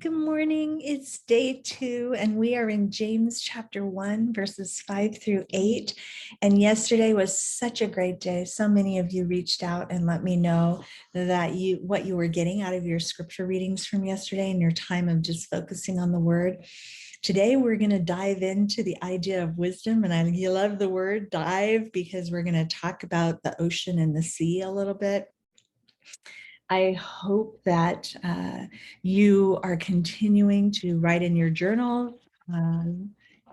Good morning. It's day 2, and we are in James chapter 1, verses 5 through 8. And yesterday was such a great day. So many of you reached out and let me know that what you were getting out of your scripture readings from yesterday and your time of just focusing on the word. Today, we're going to dive into the idea of wisdom. And I love the word dive because we're going to talk about the ocean and the sea a little bit. I hope that you are continuing to write in your journal.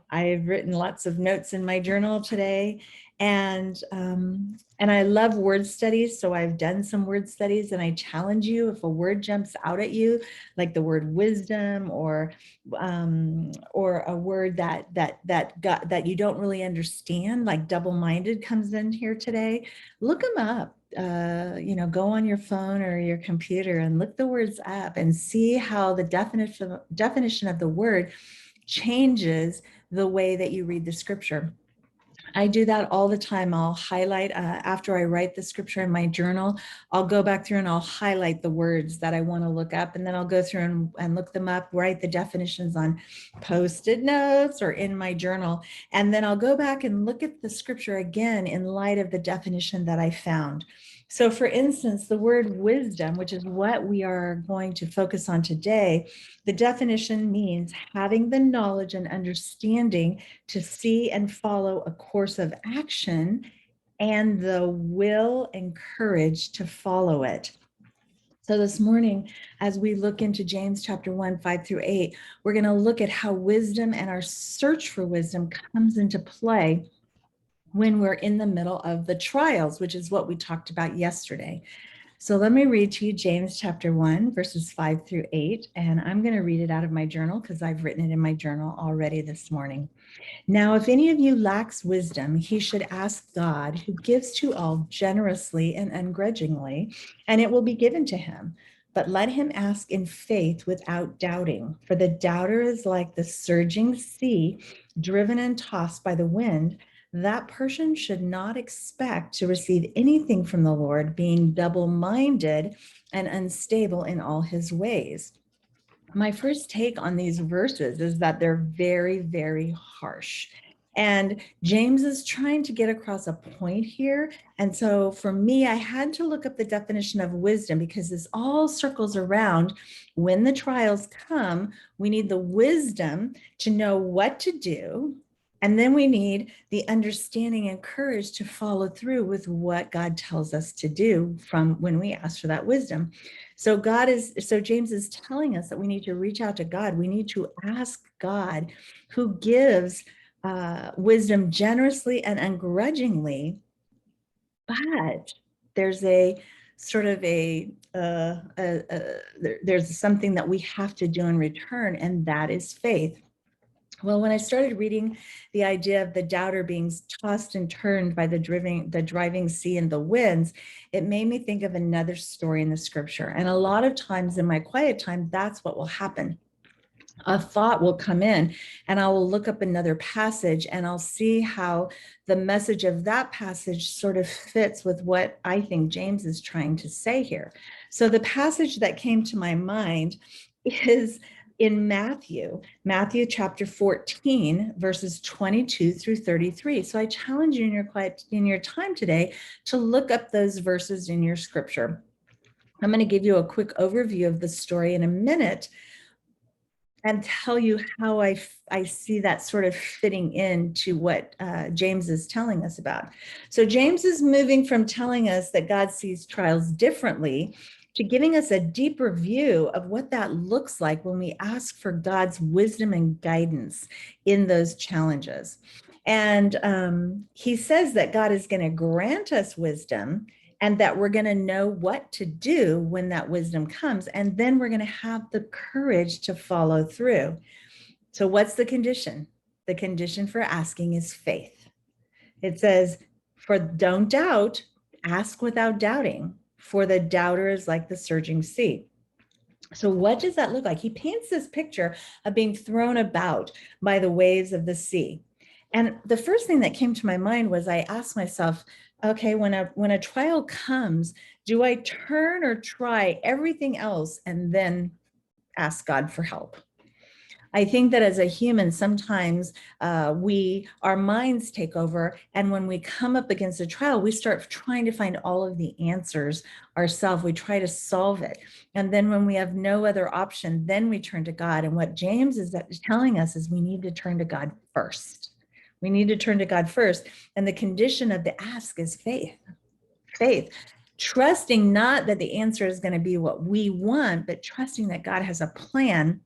I've written lots of notes in my journal today, and I love word studies. So I've done some word studies, and I challenge you, if a word jumps out at you, like the word wisdom, or a word that you don't really understand, like double-minded comes in here today. Look them up. Go on your phone or your computer and look the words up and see how the definition of the word changes the way that you read the scripture. I do that all the time. I'll highlight, after I write the scripture in my journal, I'll go back through and I'll highlight the words that I want to look up, and then I'll go through and look them up, write the definitions on Post-it notes or in my journal, and then I'll go back and look at the scripture again in light of the definition that I found. So for instance, the word wisdom, which is what we are going to focus on today, the definition means having the knowledge and understanding to see and follow a course of action and the will and courage to follow it. So this morning, as we look into James chapter 1, 5 through 8, we're going to look at how wisdom and our search for wisdom comes into play when we're in the middle of the trials, which is what we talked about yesterday. So let me read to you James chapter 1, verses 5 through 8, and I'm going to read it out of my journal because I've written it in my journal already this morning. Now, if any of you lacks wisdom, he should ask God, who gives to all generously and ungrudgingly, and it will be given to him. But let him ask in faith without doubting, for the doubter is like the surging sea, driven and tossed by the wind. That person should not expect to receive anything from the Lord, being double-minded and unstable in all his ways. My first take on these verses is that they're very, very harsh. And James is trying to get across a point here. And so for me, I had to look up the definition of wisdom, because this all circles around when the trials come, we need the wisdom to know what to do. And then we need the understanding and courage to follow through with what God tells us to do from when we ask for that wisdom. So James is telling us that we need to reach out to God. We need to ask God, who gives wisdom generously and ungrudgingly. But there's a sort of there's something that we have to do in return, and that is faith. Well, when I started reading the idea of the doubter being tossed and turned by the driving sea and the winds, it made me think of another story in the scripture. And a lot of times in my quiet time, that's what will happen. A thought will come in and I will look up another passage and I'll see how the message of that passage sort of fits with what I think James is trying to say here. So the passage that came to my mind is in Matthew chapter 14, verses 22 through 33. So I challenge you in your time today to look up those verses in your scripture. I'm going to give you a quick overview of the story in a minute and tell you how I see that sort of fitting into what James is telling us about. So James is moving from telling us that God sees trials differently to giving us a deeper view of what that looks like when we ask for God's wisdom and guidance in those challenges. And he says that God is going to grant us wisdom and that we're going to know what to do when that wisdom comes. And then we're going to have the courage to follow through. So what's the condition? The condition for asking is faith. It says, don't doubt, ask without doubting. For the doubter is like the surging sea. So what does that look like? He paints this picture of being thrown about by the waves of the sea. And the first thing that came to my mind was I asked myself, okay, when a trial comes, do I turn or try everything else and then ask God for help. I think that as a human, sometimes our minds take over. And when we come up against a trial, we start trying to find all of the answers ourselves. We try to solve it. And then when we have no other option, then we turn to God. And what James is telling us is we need to turn to God first. We need to turn to God first. And the condition of the ask is faith. Faith. Trusting not that the answer is going to be what we want, but trusting that God has a plan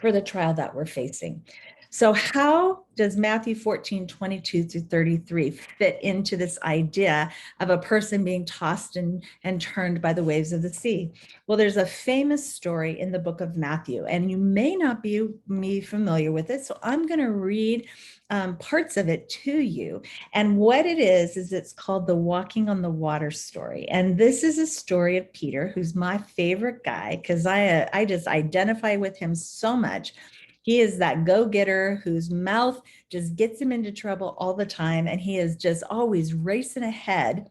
for the trial that we're facing. So how does Matthew 14:22-33 fit into this idea of a person being tossed and turned by the waves of the sea? Well, there's a famous story in the book of Matthew, and you may not be familiar with it. So I'm going to read parts of it to you. And what it is it's called the walking on the water story. And this is a story of Peter, who's my favorite guy, because I just identify with him so much. He is that go-getter whose mouth just gets him into trouble all the time. And he is just always racing ahead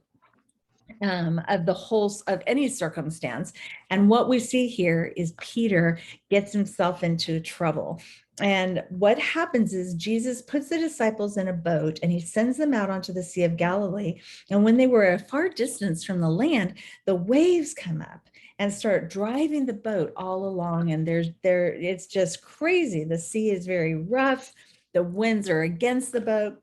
of the whole of any circumstance. And what we see here is Peter gets himself into trouble. And what happens is Jesus puts the disciples in a boat and he sends them out onto the Sea of Galilee. And when they were a far distance from the land, the waves come up and start driving the boat all along. And it's just crazy. The sea is very rough. The winds are against the boat.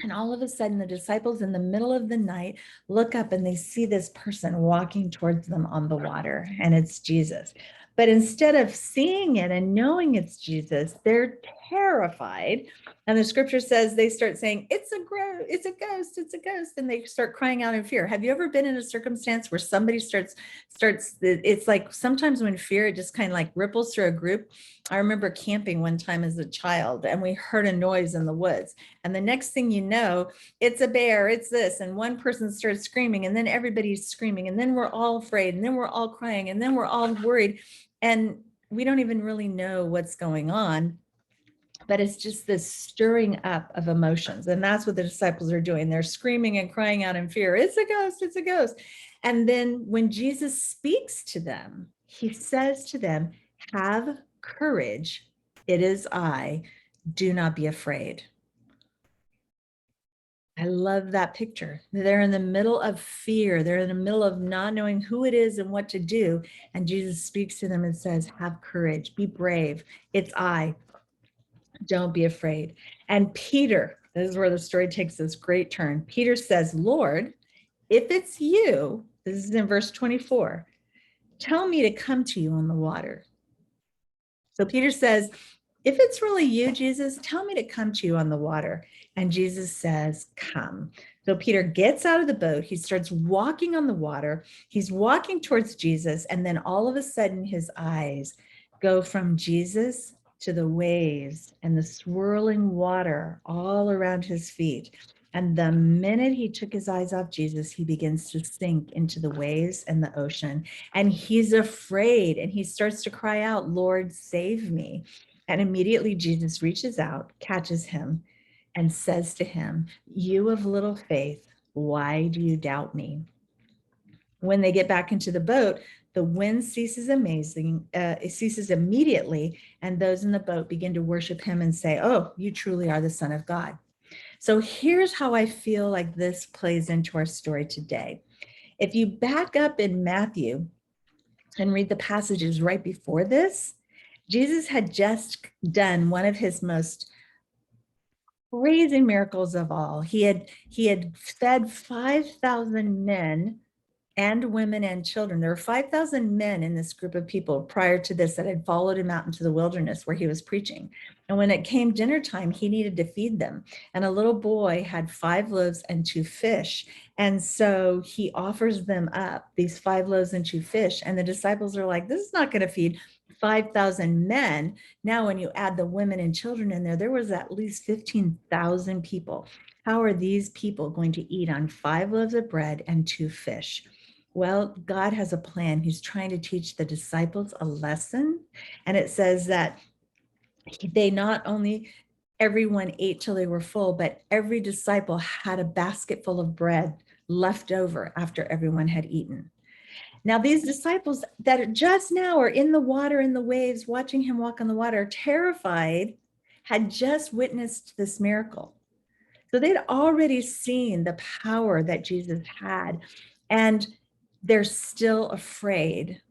And all of a sudden, the disciples in the middle of the night look up and they see this person walking towards them on the water, and it's Jesus. But instead of seeing it and knowing it's Jesus, they're terrified. And the scripture says they start saying, it's a ghost, it's a ghost. And they start crying out in fear. Have you ever been in a circumstance where somebody starts, it's like sometimes when fear, it just kind of like ripples through a group. I remember camping one time as a child and we heard a noise in the woods. And the next thing you know, it's a bear, it's this. And one person starts screaming and then everybody's screaming. And then we're all afraid and then we're all crying and then we're all worried. And we don't even really know what's going on, but it's just this stirring up of emotions. And that's what the disciples are doing. They're screaming and crying out in fear. It's a ghost, it's a ghost. And then when Jesus speaks to them, he says to them, have courage. It is I. Do not be afraid. I love that picture. They're in the middle of fear. They're in the middle of not knowing who it is and what to do. And Jesus speaks to them and says, have courage, be brave. It's I. Don't be afraid. And Peter, this is where the story takes this great turn. Peter says, Lord, if it's you, this is in verse 24, tell me to come to you on the water. So Peter says, if it's really you, Jesus, tell me to come to you on the water. And Jesus says, come. So Peter gets out of the boat. He starts walking on the water. He's walking towards Jesus. And then all of a sudden, his eyes go from Jesus to the waves and the swirling water all around his feet. And the minute he took his eyes off Jesus, he begins to sink into the waves and the ocean. And he's afraid and he starts to cry out, Lord, save me. And immediately Jesus reaches out, catches him, and says to him, you of little faith, why do you doubt me? When they get back into the boat, the wind ceases it ceases immediately, and those in the boat begin to worship him and say, oh, you truly are the Son of God. So here's how I feel like this plays into our story today. If you back up in Matthew and read the passages right before this, Jesus had just done one of his most crazy miracles of all. He had fed 5,000 men and women and children. There were 5,000 men in this group of people prior to this that had followed him out into the wilderness where he was preaching. And when it came dinner time, he needed to feed them. And a little boy had 5 loaves and 2 fish. And so he offers them up, these 5 loaves and 2 fish. And the disciples are like, this is not going to feed 5,000 men. Now, when you add the women and children in there, there was at least 15,000 people. How are these people going to eat on 5 loaves of bread and 2 fish? Well, God has a plan. He's trying to teach the disciples a lesson. And it says that they not only, everyone ate till they were full, but every disciple had a basket full of bread left over after everyone had eaten. Now, these disciples that are just now are in the water, in the waves, watching him walk on the water, terrified, had just witnessed this miracle. So they'd already seen the power that Jesus had, and they're still afraid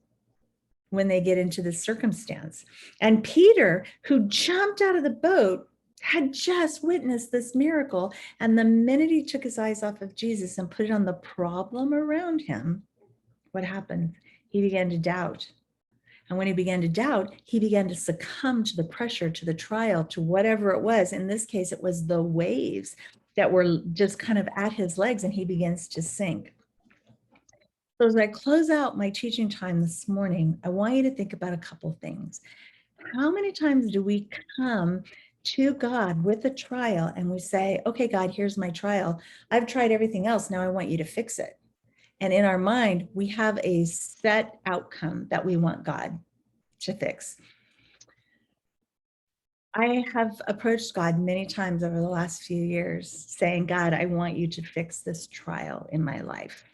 when they get into this circumstance. And Peter, who jumped out of the boat, had just witnessed this miracle. And the minute he took his eyes off of Jesus and put it on the problem around him, what happened? He began to doubt. And when he began to doubt, he began to succumb to the pressure, to the trial, to whatever it was. In this case, it was the waves that were just kind of at his legs, and he begins to sink. So as I close out my teaching time this morning, I want you to think about a couple things. How many times do we come to God with a trial and we say, okay, God, here's my trial. I've tried everything else. Now I want you to fix it. And in our mind, we have a set outcome that we want God to fix. I have approached God many times over the last few years saying, God, I want you to fix this trial in my life.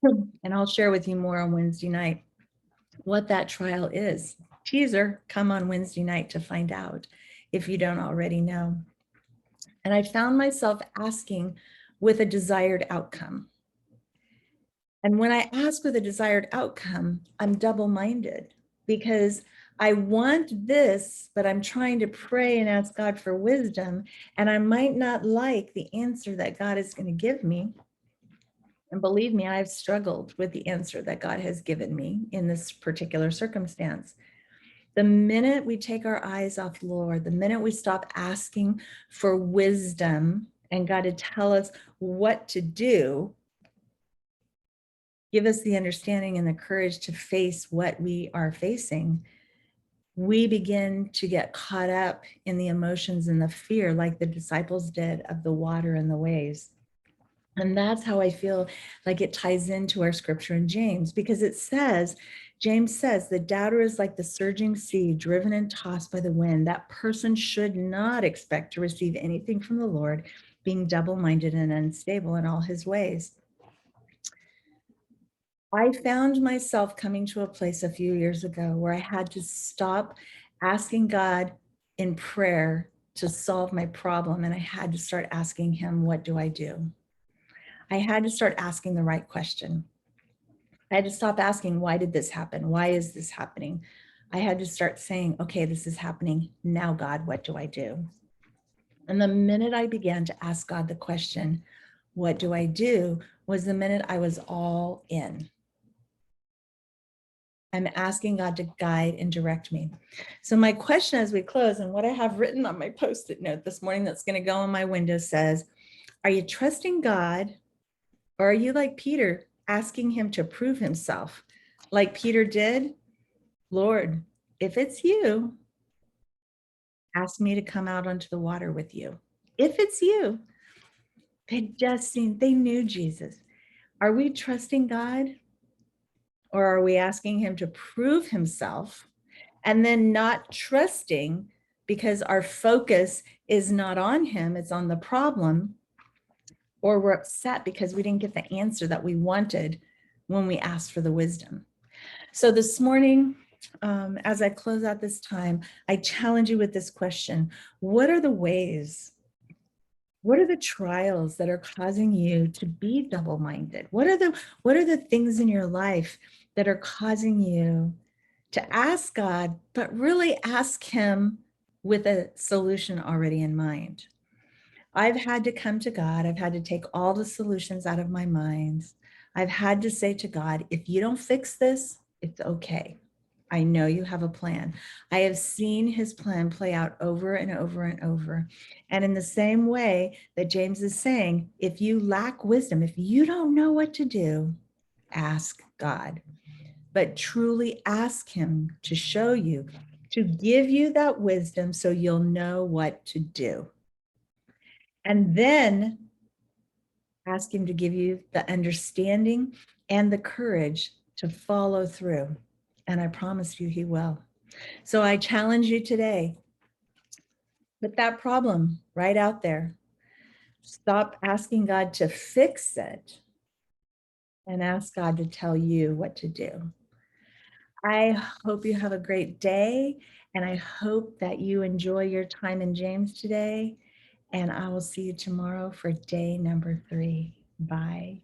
And I'll share with you more on Wednesday night what that trial is. Teaser, come on Wednesday night to find out if you don't already know. And I found myself asking with a desired outcome. And when I ask with a desired outcome, I'm double-minded because I want this, but I'm trying to pray and ask God for wisdom, and I might not like the answer that God is going to give me. And believe me, I've struggled with the answer that God has given me in this particular circumstance. The minute we take our eyes off Lord, the minute we stop asking for wisdom and God to tell us what to do, give us the understanding and the courage to face what we are facing, we begin to get caught up in the emotions and the fear like the disciples did of the water and the waves. And that's how I feel like it ties into our scripture in James, because it says, James says, the doubter is like the surging sea, driven and tossed by the wind. That person should not expect to receive anything from the Lord, being double-minded and unstable in all his ways. I found myself coming to a place a few years ago where I had to stop asking God in prayer to solve my problem, and I had to start asking him, what do I do? I had to start asking the right question. I had to stop asking, why did this happen? Why is this happening? I had to start saying, okay, this is happening. Now, God, what do I do? And the minute I began to ask God the question, what do I do, was the minute I was all in. I'm asking God to guide and direct me. So my question as we close, and what I have written on my Post-it note this morning that's going to go on my window says, are you trusting God, or are you like Peter, asking him to prove himself? Like Peter did, Lord, if it's you, ask me to come out onto the water with you. If it's you. They knew Jesus. Are we trusting God, or are we asking him to prove himself and then not trusting because our focus is not on him, it's on the problem, or we're upset because we didn't get the answer that we wanted when we asked for the wisdom? So this morning, as I close out this time, I challenge you with this question. What are the ways? What are the trials that are causing you to be double-minded? What are the things in your life that are causing you to ask God, but really ask him with a solution already in mind? I've had to come to God. I've had to take all the solutions out of my mind. I've had to say to God, if you don't fix this, it's okay. I know you have a plan. I have seen his plan play out over and over and over. And in the same way that James is saying, if you lack wisdom, if you don't know what to do, ask God. But truly ask him to show you, to give you that wisdom so you'll know what to do. And then ask him to give you the understanding and the courage to follow through. And I promise you he will. So I challenge you today, put that problem right out there. Stop asking God to fix it and ask God to tell you what to do. I hope you have a great day, and I hope that you enjoy your time in James today. And I will see you tomorrow for day number 3. Bye.